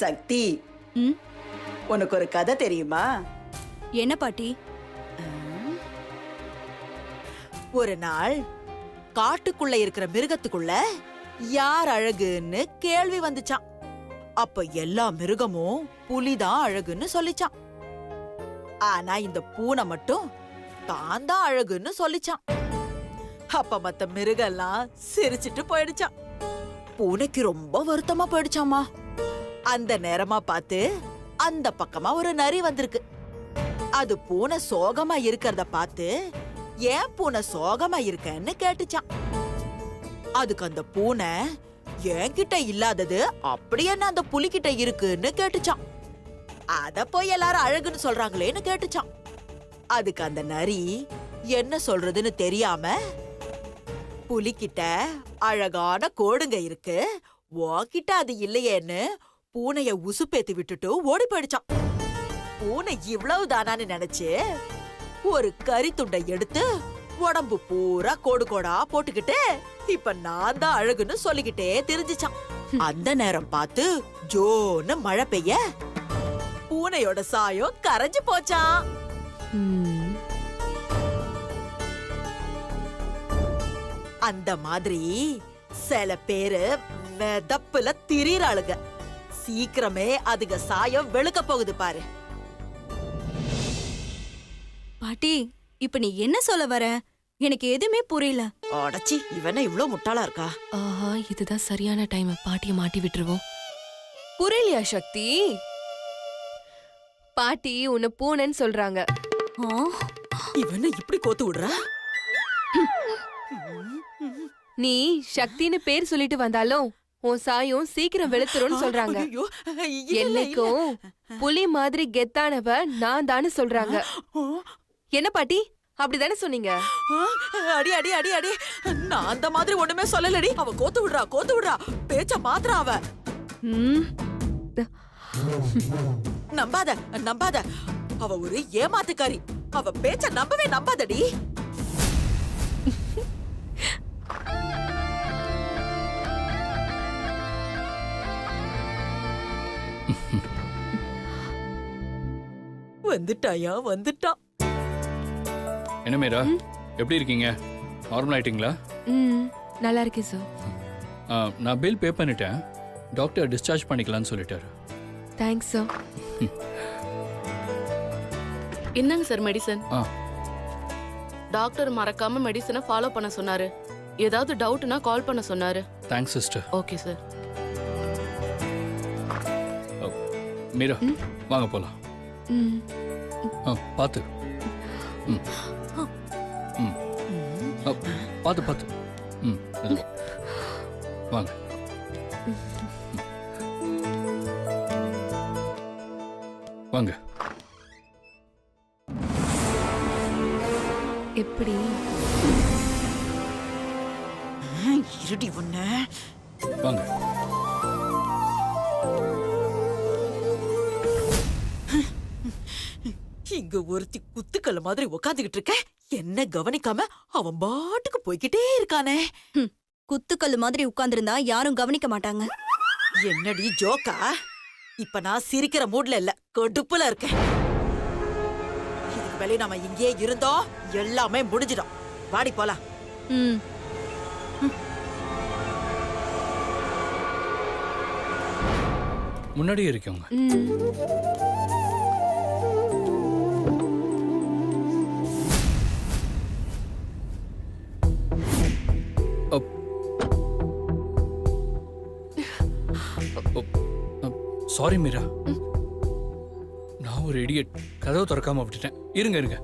சக்தி, ம் உனக்கு ஒரு கதை தெரியுமா? என்ன பாட்டி? ஒரு நாள் காட்டுக்குள்ள இருக்கிற மிருகத்துக்குள்ள யார் அழகுன்னு கேள்வி வந்துச்சான். அப்ப எல்லா மிருகமும் புலிதான் அழகுன்னு சொல்லிச்சான். ஆனா இந்த பூனை மட்டும் தான் தான் அழகுன்னு சொல்லிச்சான். அப்ப மத்த மிருகெல்லாம் சிரிச்சிட்டு போயிடுச்சான். பூனைக்கு ரொம்ப வருத்தமா போயிடுச்சாமா. அந்த நேரமா பார்த்து அந்த பக்கமா ஒரு நரி வந்திருக்கு. அது பூனை சோகமா இருக்கிறத பார்த்து ஏன் பூனை சோகமா இருக்கன்னு கேட்டுச்சான். அதுக்கு அந்த பூனை என்கிட்ட இல்லாதது அப்படி என்ன அந்த புலிகிட்ட இருக்குன்னு கேட்டுச்சான். அத போய் எல்லாரும் அழகுன்னு சொல்றாங்களேன்னு கேட்டுச்சான். அதுக்கு அந்த நரி என்ன சொல்றதுன்னு தெரியாம, புலிகிட்ட அழகான கோடுங்க இருக்கு, உன்கிட்ட அது இல்லையேன்னு பூனைய உசுப்பேத்தி விட்டுட்டு ஓடி போயிடுச்சான். பூனை இவ்வளவு தானான்னு நினைச்சு ஒரு கறி துண்டை எடுத்து உடம்பு பூரா கோடு கோடா போட்டுக்கிட்டு இப்ப நான் தான் அழகுன்னு சொல்லிக்கிட்டே தெரிஞ்சுச்சான். அந்த நேரம் பார்த்து ஜோன்னு மழை பெய்ய பூனையோட சாயம் கரைஞ்சு போச்சான். அந்த மாதிரி சில பேரு மெதப்புல திரிறாளுங்க. சீக்கிரமே அதுங்க சாயம் வெளுக்க போகுது பாரு. பாட்டி, இப்ப நீ என்ன சொல்ல வர? எனக்கு எதுவுமே புரியல. அடச்சி, இவன இவ்ளோ முட்டாளா இருக்கா? ஆஹா, இதுதான் சரியான டைம். பாட்டிய மாட்டி விட்டுருவோம். புரியலையா சக்தி? பாட்டி உன்னை பூனைன்னு சொல்றாங்க. இவன இப்படி கோத்து விடுறா? நீ சக்தின்னு பேர் சொல்லிட்டு வந்தாலும் உன் சாயம் சீக்கிரம் வெளுத்துரும்னு சொல்றாங்க. ஐயோ, இல்ல, இல்ல. என்னைக்கும் புலி மாதிரி கெத்தானவ நான் தானு சொல்றாங்க. என்ன பாட்டி, அப்படிதானே சொன்னீங்க? அடி அடி அடி அடி, நான் அந்த மாதிரி ஒண்ணுமே சொல்லலடி. அவ கோத்து விடுறா, கோத்து விடுறா, பேச்ச மாத்திரா அவ. நம்பாத நம்பாத, அவ ஒரு ஏமாத்துக்காரி. அவ பேச்ச நம்பவே நம்பாதடி. வந்துட்டாயா, வந்துட்டான். என்ன மீரா, எப்படி இருக்கீங்க? நார்மல் ஆயிட்டீங்களா? நல்லா இருக்கேன் சார். நான் பில் பே பண்ணிட்டேன். டாக்டர் டிஸ்சார்ஜ் பண்ணிக்கலாம்னு சொல்லிட்டாரு. Thanks sir. என்னங்க சார் மெடிசன்? ஆ, டாக்டர் மறக்காம மெடிசனை ஃபாலோ பண்ண சொன்னாரு. ஏதாவது டவுட்னா கால் பண்ண சொன்னாரு. Thanks sister. Okay sir. Meera, வாங்க போலாம். பார்த்து. பார்த்து பார்த்து. வாங்க. வாங்க. எப்படி? இருடி ஒண்ணு. வாங்க. இங்க ஒருத்தி குத்துக்கல்ல மாதிரி உக்காந்துகிட்டு இருக்க, என்ன கவனிக்காம அவன் பாட்டுக்கு போய்கிட்டே இருக்கானே. குத்துக்கல்லு மாதிரி உட்கார்ந்திருந்தா யாரும் கவனிக்க மாட்டாங்க. என்னடி ஜோக்கா? இப்ப நான் சிரிக்கிற மூட்ல இல்ல, கடுப்புல இருக்கேன். இதுக்கு மேலே நாம இங்கே இருந்தோம் எல்லாமே முடிஞ்சிடும். வாடி போலாம். முன்னாடியே இருக்கவங்க. சாரி மீரா, நான் ஒரு இடியட். கதவு திறக்காம விட்டுட்டேன். இருங்க இருங்க.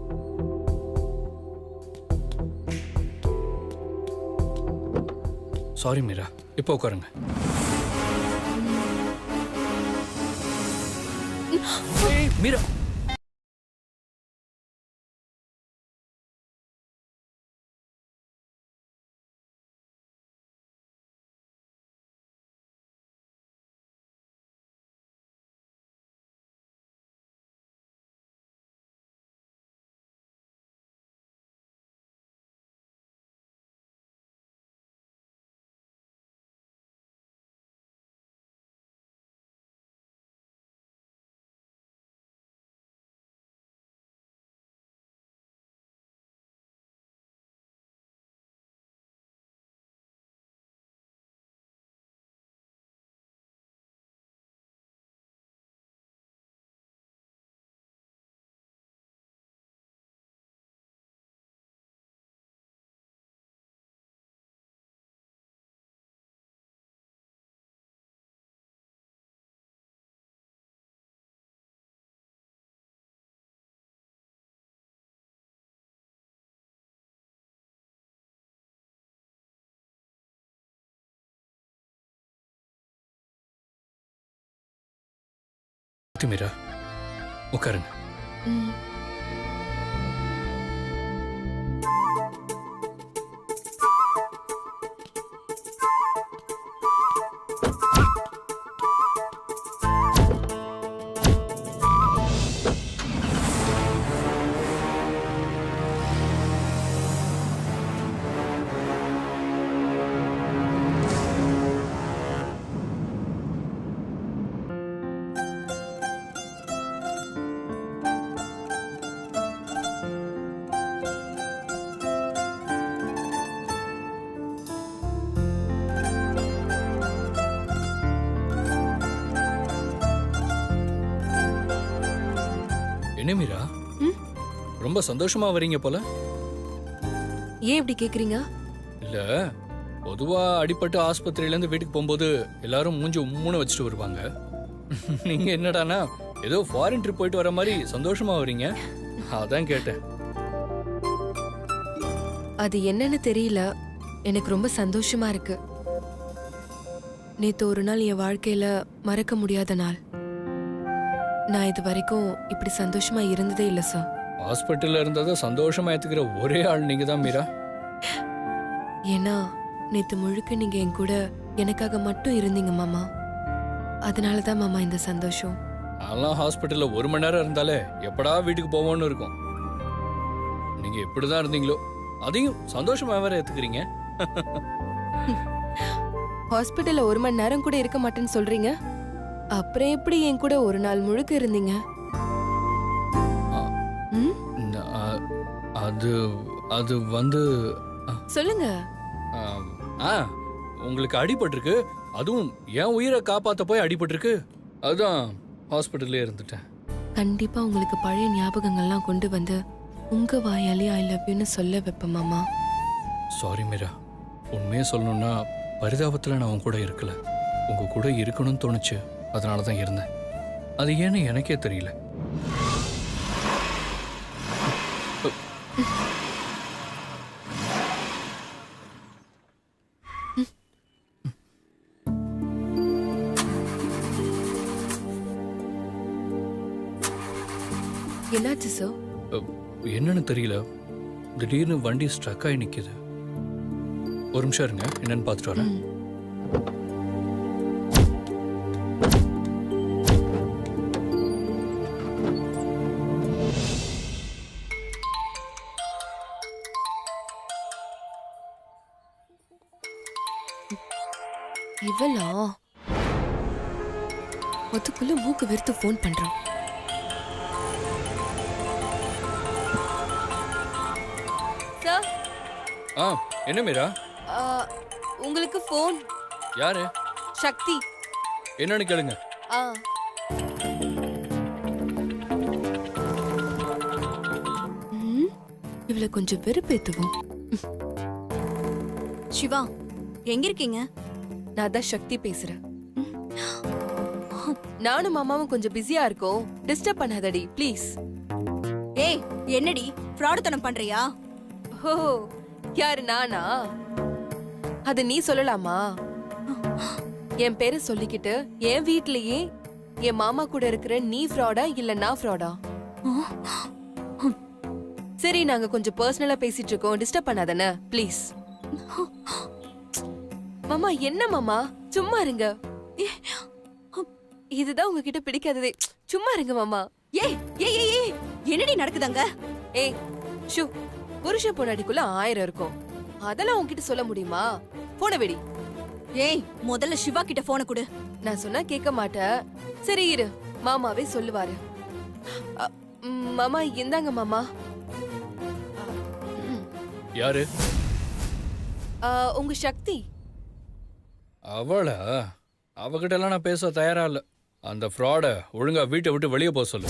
சாரி மீரா, இப்போ உட்காருங்க. மீரா. திமிரா உட்காருங்க. ம். என்ன மீரா, ம்? ரொம்ப சந்தோஷமா வரீங்க போல. ஏன் இப்படி கேக்குறீங்க? இல்ல, பொதுவா அடிபட்டு ஆஸ்பத்திரியில இருந்து வீட்டுக்கு போகும்போது எல்லாரும் மூஞ்சி உம்முன்னு வச்சுட்டு வருவாங்க. நீங்க என்னடானா ஏதோ ஃபாரின் ட்ரிப் போயிட்டு வர மாதிரி சந்தோஷமா வரீங்க. அதான் கேட்டேன். அது என்னன்னு தெரியல, எனக்கு ரொம்ப சந்தோஷமா இருக்கு. நேத்து ஒரு நாள் என் வாழ்க்கையில மறக்க முடியாத நாள். நான் இது வரைக்கும் இப்படி சந்தோஷமா இருந்ததே இல்ல சார். ஹாஸ்பிட்டல்ல இருந்ததை சந்தோஷமா ஏத்துக்கிற ஒரே ஆள் நீங்க தான் மீரா. ஏன்னா நேத்து முழுக்க நீங்க என் கூட எனக்காக மட்டும் இருந்தீங்க மாமா. அதனாலதான் மாமா இந்த சந்தோஷம். அதெல்லாம் ஹாஸ்பிட்டல்ல 1 மணி நேரம் இருந்தாலே எப்படா வீட்டுக்கு போவோம்னு இருக்கும். நீங்க எப்படிதான் இருந்தீங்களோ அதையும் சந்தோஷமா வேற ஏத்துக்கிறீங்க. ஹாஸ்பிட்டல்ல 1 மணி நேரம் கூட இருக்க மாட்டேன்னு சொல்றீங்க. அப்புறம் எப்படி என் கூட ஒரு நாள் முழுக்க இருந்தீங்க? ம்? அது அது வந்து சொல்லுங்க. உங்களுக்கு அடிபட்டிருக்கு, அதுவும் என் உயிரை காப்பாத்த போய் அடிபட்டிருக்கு. அதுதான் ஹாஸ்பிட்டல்லே இருந்துட்டேன். கண்டிப்பா உங்களுக்கு பழைய ஞாபகங்கள்லாம் கொண்டு வந்து உங்க வாயாலே ஐ லவ் யூன்னு சொல்ல வைப்பேன் மாமா. சாரி மீரா, உண்மையே சொல்லணும்னா பரிதாபத்துல நான் உங்க கூட இருக்கல. உங்க கூட இருக்கணும்னு தோணுச்சு, அதனால தான் இருந்தேன். அது ஏன்னு எனக்கே தெரியல. என்னாச்சு சார்? என்னன்னு தெரியல, திடீர்னு வண்டி ஸ்ட்ரக் ஆகி நிக்குது. ஒரு நிமிஷம் இருங்க, என்னன்னு பார்த்துட்டு வரேன். இவளா அதுக்குள்ள மூக்கு வெறுத்து ஃபோன் பண்றான். சார், என்ன மீரா? உங்களுக்கு ஃபோன். யாரு? சக்தி. என்னன்னு கேளுங்க. இவளை கொஞ்சம் வெறுப்பேத்துவோம். சிவா, எங்க இருக்கீங்க? நான் தான் சக்தி பேசுறேன். நானும் மாமாவும் கொஞ்சம் பிஸியா இருக்கோம், டிஸ்டர்ப் பண்ணாதடி ப்ளீஸ். ஏய், என்னடி ஃப்ராடுத்தனம் பண்றியா? ஓ, யாரு நானா? அது நீ சொல்லலாமா? என் பேரை சொல்லிக்கிட்டு என் வீட்லயே என் மாமா கூட இருக்கிற நீ ஃப்ராடா இல்ல நான் ஃப்ராடா? சரி, நாங்க கொஞ்சம் பர்சனலா பேசிட்டு இருக்கோம், டிஸ்டர்ப் பண்ணாதானே ப்ளீஸ். மாமா என்ன மாமா, சும்மா இருங்க. இதுதான் உங்ககிட்ட பிடிக்காததே. சும்மா இருங்க மாமா. ஏய் ஏய் ஏய் ஏய், என்னடி நடக்குதாங்க? ஏய் ஷூ, புருஷன் பொண்டாட்டிக்குள்ள 1000 இருக்கும், அதெல்லாம் உன்கிட்ட சொல்ல முடியுமா? போன வெடி. ஏய், முதல்ல சிவா கிட்ட போனை கொடு. நான் சொன்னா கேட்க மாட்டேன். சரி இரு, மாமாவே சொல்லுவாரு. மாமா இந்தாங்க மாமா. யாரு? உங்க சக்தி. அவளா? அவகிட்ட எல்லாம் நான் பேச தயாரா இல்ல. அந்த ஃப்ராட ஒழுங்கா வீட்டை விட்டு வெளியே போக சொல்லு.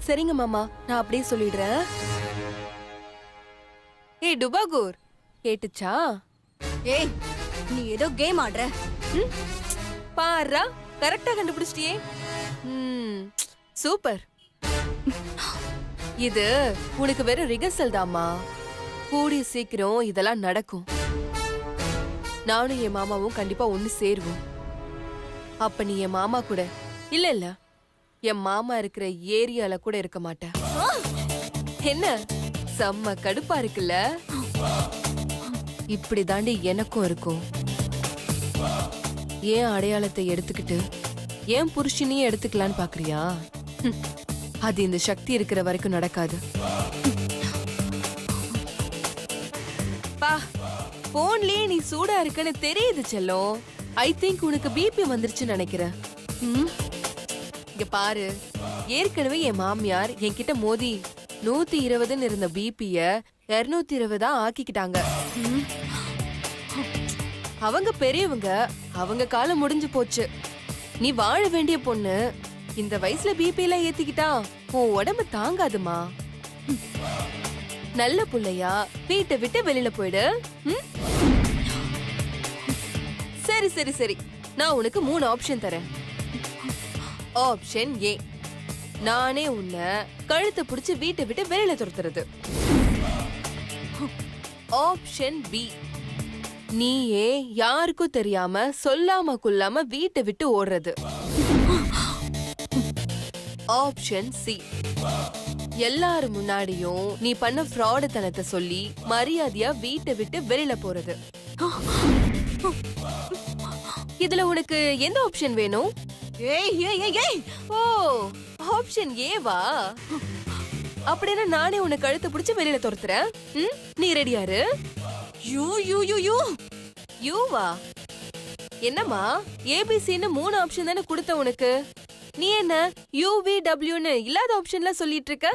சரிங்க மாமா, நான் அப்படியே சொல்லிடுறேன். ஏய் டுபாகூர், கேட்டுச்சா? ஏய், நீ ஏதோ கேம் ஆடுற. பாரா, கரெக்டா கண்டுபிடிச்சிட்டியே. சூப்பர். இது உனக்கு வெறும் ரிகர்சல் தாமா. கூடிய சீக்கிரம் இதெல்லாம் நடக்கும். நானும் என் மாமாவும் கண்டிப்பா ஒண்ணு சேருவோம். அப்ப நீ என் மாமா கூட இல்ல என் மாமா இருக்கிற ஏரியால கூட இருக்க மாட்ட. என்ன செம்ம கடுப்பா இருக்குல்ல? இப்படி தாண்டி எனக்கும் இருக்கும். ஏன் அடையாளத்தை எடுத்துக்கிட்டு ஏன் புருஷனையும் எடுத்துக்கலான்னு பாக்குறியா? அது இந்த சக்தி இருக்கிற வரைக்கும் நடக்காது. பா, போன்லயே நீ சூடா இருக்குன்னு தெரியுது செல்லம். ஐ திங்க் உனக்கு பிபி வந்துருச்சுன்னு நினைக்கிறேன். இங்க பாரு, ஏற்கனவே என் மாமியார் என்கிட்ட மோதி 120 இருந்த பிபிய 220 ஆக்கிக்கிட்டாங்க. அவங்க பெரியவங்க, அவங்க காலம் முடிஞ்சு போச்சு. நீ வாழ வேண்டிய பொண்ணு இந்த வயசுல பிபி எல்லாம் ஏத்திக்கிட்டா உன் உடம்பு தாங்காதுமா. நல்ல புள்ளையா வீட்டை விட்டு வெளியில போயிடு. சரி சரி சரி, நான் உனக்கு 3 ஆப்ஷன் தரேன். ஆப்ஷன் ஏ, நானே உன்னை கழுத்தை பிடிச்சு வீட்டை விட்டு வெளியில துரத்துறது. ஆப்ஷன் பி, நீயே யாருக்கும் தெரியாம சொல்லாம கொல்லாம வீட்டை விட்டு ஓடுறது. ஆப்ஷன் சி, எல்லாரும் முன்னாடியும் நீ பண்ண ஃப்ராடுத்தனத்தை சொல்லி மரியாதையா வீட்டை விட்டு வெளியில போறது. இதுல உனக்கு எந்த ஆப்ஷன் வேணும்? ஏய் ஏய் ஏய் ஏய், ஓ, ஆப்ஷன் ஏவா? அப்படின்னா நானே உன்னை கழுத்தை பிடிச்சு வெளியில துரத்துறேன். நீ ரெடியாரு? யூ யூ யூ யூ யூவா? என்னம்மா, ஏபிசின்னு 3 ஆப்ஷன் தானே கொடுத்த உனக்கு. நீ என்ன யூவிடபிள்யூன்னு இல்லாத ஆப்ஷன்ல சொல்லிட்டு இருக்க?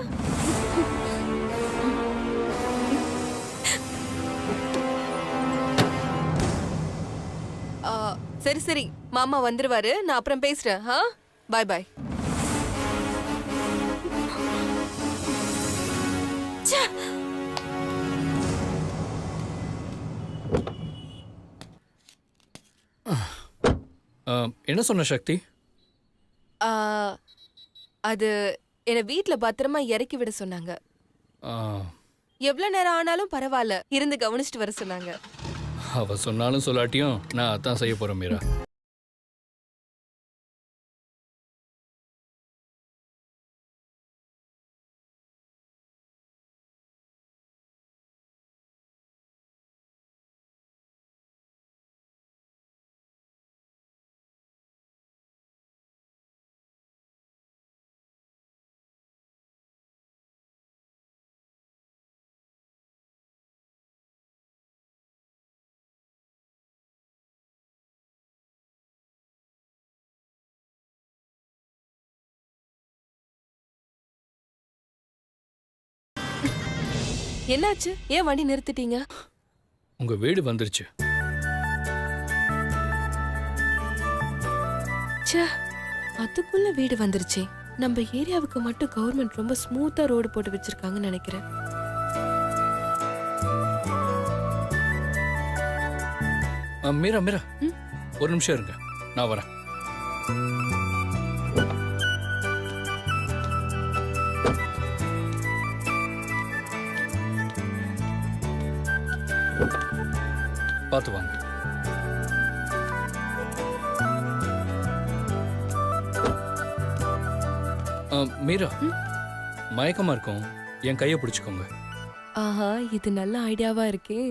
சரி சரி, மாமா வந்துருவாரு, நான் அப்புறம் பேசுறேன். பாய் பாய். என்ன சொன்ன சக்தி? அது என்ன வீட்ல பத்திரமா இறக்கி விட சொன்னாங்க. ஆ, எவ்வளவு நேரம் ஆனாலும் பரவாயில்ல, இருந்து கவனிச்சுட்டு வர சொன்னாங்க. அவ சொன்னாலும் சொல்லாட்டியும் நான் அதான் செய்ய போறேன் மீரா. என்னாச்சு? ஏன் வண்டி நிறுத்திட்டீங்க? உங்க வீடு வந்துருச்சு. ச்சே, அதுக்குள்ள வீடு வந்துருச்சே. நம்ம ஏரியாவுக்கு மட்டும் கவர்மெண்ட் ரொம்ப ஸ்மூத்தா ரோடு போட்டு வச்சிருக்காங்கன்னு நினைக்கிறேன். மீரா மீரா, ஒரு நிமிஷம் இருங்க, நான் வரேன். பார்த்து வாங்க. மீரா, மயக்கமா இருக்கும், என் கையை பிடிச்சுக்கோங்க. ஆஹா, இது நல்ல ஐடியாவா இருக்கே.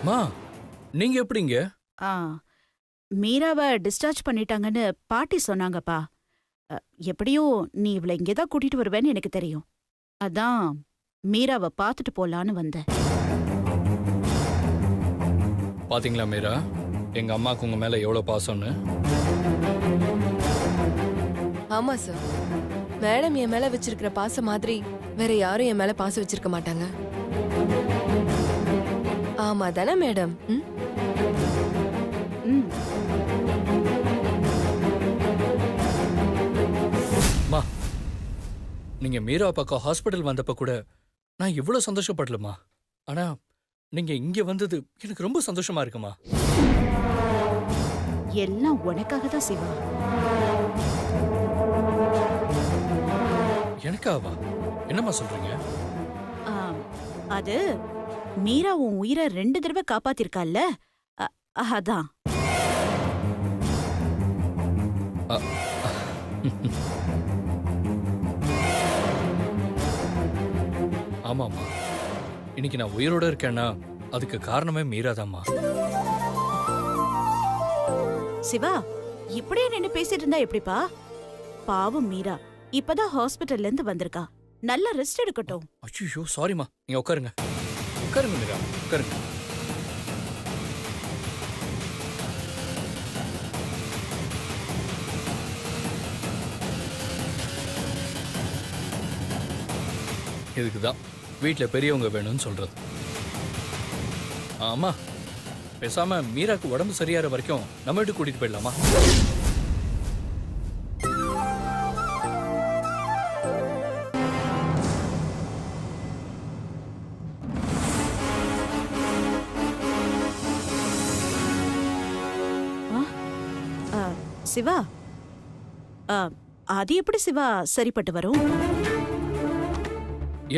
மா நீங்க எப்படிங்க? ஆ மீராவை டிஸ்சார்ஜ் பண்ணிட்டாங்கன்னு பாட்டி சொன்னாங்கப்பா. எப்படியும் நீ இவளை இங்கேதான் கூட்டிட்டு வருவேன்னு எனக்கு தெரியும். அதான் மீராவை பார்த்துட்டு போலான்னு வந்தேன். பாத்தீங்களா மீரா, எங்க அம்மாக்கு உங்க மேல எவ்வளவு பாசம்னு. ஆமா சார், மேடம் என் மேல வச்சிருக்கிற பாசம் மாதிரி வேற யாரும் என் மேல பாசம் வச்சிருக்க மாட்டாங்க. ஆமா தானே மேடம்? ம்? ம். மா நீங்க மீரா பக்கம் ஹாஸ்பிட்டல் வந்தப்ப கூட நான் இவ்வளவு சந்தோஷப்படலமா. ஆனா நீங்க இங்க வந்தது எனக்கு ரொம்ப சந்தோஷமா இருக்குமா. எல்லாம் உனக்காக தான் சிவா. எனக்காவா? என்னம்மா சொல்றீங்க? ஆ, அது மீரா உன் உயிரை 2 தடவை காப்பாத்திருக்கால்ல, அதான். ஆமாம்மா, இன்னைக்கு நான் உயிரோட இருக்கேன்னா அதுக்கு காரணமே மீராதாம்மா. சிவா, இப்படியே நின்னு பேசிட்டு இருந்தா எப்படிப்பா? பாவம் மீரா இப்பதான் ஹாஸ்பிட்டல்ல இருந்து வந்திருக்கா. நல்லா ரெஸ்ட் எடுக்கட்டும். ஐயோ சாரிம்மா, நீங்க உட்காருங்க. உட்காருங்க மீரா, உட்காருங்க. இதுக்குதான் வீட்டுல பெரியவங்க வேணும்னு சொல்றது. ஆமா, பேசாம மீராக்கு உடம்பு சரியாற வரைக்கும் நம்ம வீட்டுக்கு கூட்டிட்டு போயிடலாமா? சிவா, அது எப்படி சிவா சரிப்பட்டு வரும்?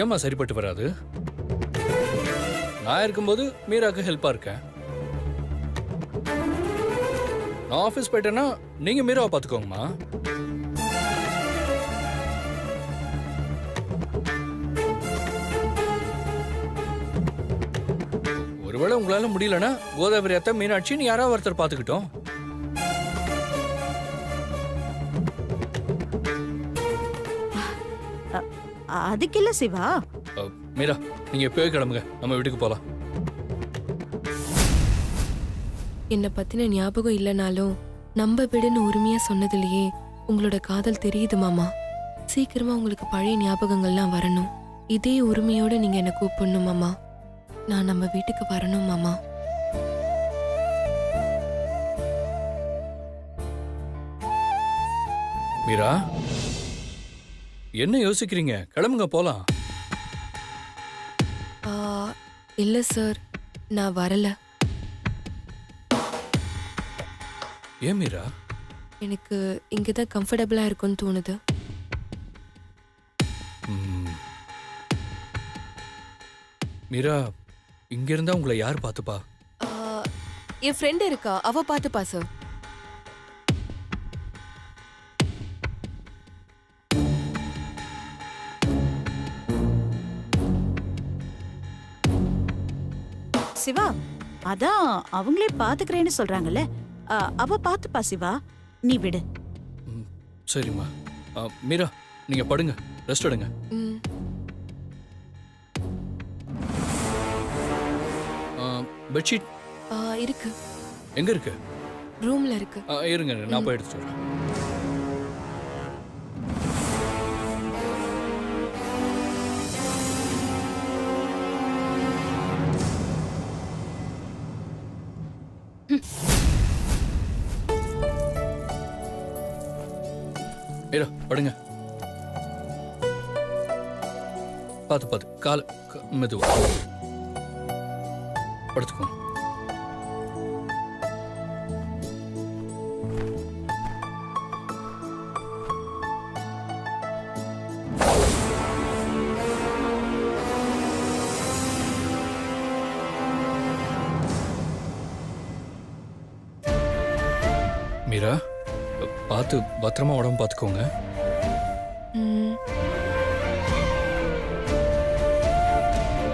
ஏம்மா சரிப்பட்டு வராது? நான் இருக்கும்போது மீராக்கு ஹெல்ப்பா இருக்கேன். நான் ஆஃபீஸ் போயிட்டேன்னா நீங்க மீராவை பார்த்துக்கோங்கம்மா. ஒருவேளை உங்களால முடியலன்னா கோதாவரி அத்தை, மீனாட்சின்னு யாராவது ஒருத்தர் பார்த்துக்கிட்டோம். அதுக்கு இல்ல சிவா. மீரா, நீங்க எப்பவே கிளம்புங்க, நம்ம வீட்டுக்கு போலாம். என்னை பத்தின ஞாபகம் இல்லைனாலும் நம்ம வீடுன்னு உரிமையா சொன்னதுலயே உங்களோட காதல் தெரியுது மாமா. சீக்கிரமா உங்களுக்கு பழைய ஞாபகங்கள்லாம் வரணும். இதே உரிமையோட நீங்க என்ன கூப்பிடணும் மாமா. நான் நம்ம வீட்டுக்கு வரணும் மாமா. மீரா, என்ன யோசிக்கிறீங்க? கிளம்புங்க போலாம். இல்ல சார், நான் வரல. ஏன் மீரா? எனக்கு இங்கதான் கம்ஃபர்டபுளா இருக்கும்னு தோணுது. மீரா, இங்க இருந்தா உங்களை யார் பார்த்துப்பா? என் ஃப்ரெண்ட் இருக்கா, அவ பார்த்துப்பா சார். சிவா, அதான் அவங்களே பாத்துக்கிறேன்னு சொல்றாங்கல்ல, அவ பாத்துப்பா சிவா, நீ விடு. சரிம்மா. மீரா, நீங்க படுங்க, ரெஸ்ட் எடுங்க. பெட்ஷீட் இருக்கு. எங்க இருக்கு? ரூம்ல இருக்கு. இருங்க, நான் போய் எடுத்துட்டு வரேன். மீரா, படுங்க. பார்த்து பார்த்து கால மெதுவா படுத்துக்கோ. மீரா, பார்த்து பத்திரமா உடம்பு பார்த்துக்கோங்க.